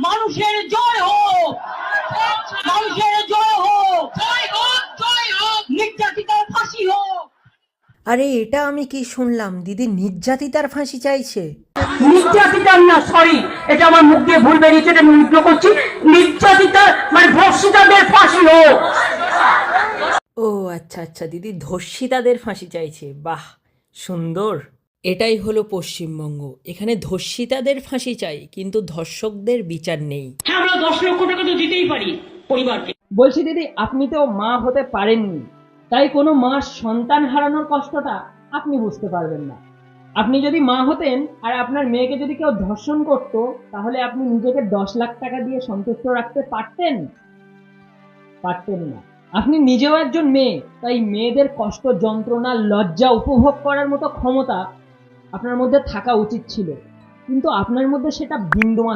মানুষের জয় হোক, মানুষের জয় হোক, জয় হোক, জয় হোক, নির্যাতিতার ফাঁসি হোক। আরে এটা আমি কি শুনলাম, দিদি নির্যাতিতার ফাঁসি চাইছে? নির্যাতিতার না, সরি, এটা আমার মুখ দিয়ে ভুল বেরিয়েছে, এটা আমি উল্টো করছি। নির্যাতিতার মানে ধর্ষিতাদের ফাঁসি হোক। ও আচ্ছা আচ্ছা, দিদি ধর্ষিতাদের ফাঁসি চাইছে, বাহ সুন্দর। এটাই হলো পশ্চিমবঙ্গ, এখানে ধর্ষিতাদের ফাঁসি চাই কিন্তু ধর্ষকদের বিচার নেই। হ্যাঁ, আমরা 10 লক্ষ টাকা তো দিতেই পারি পরিবারকে। বলছি দিদি, আপনি তো মা হতে পারেননি, তাই কোনো মার সন্তান হারানোর কষ্টটা আপনি বুঝতে পারবেন না। আপনি যদি মা হতেন আর আপনার মেয়েকে যদি কেউ ধর্ষণ করত, তাহলে আপনি নিজেকে 10 লাখ টাকা দিয়ে সন্তুষ্ট রাখতে পারতেন? পারতেন না। আপনি নিজেও একজন মেয়ে, তাই মেয়েদের কষ্ট, যন্ত্রণা, লজ্জা উপভোগ করার মতো ক্ষমতা আপনার মধ্যে থাকা উচিত ছিল, কিন্তু আপনার মধ্যে সেটা বিন্দুমাত্র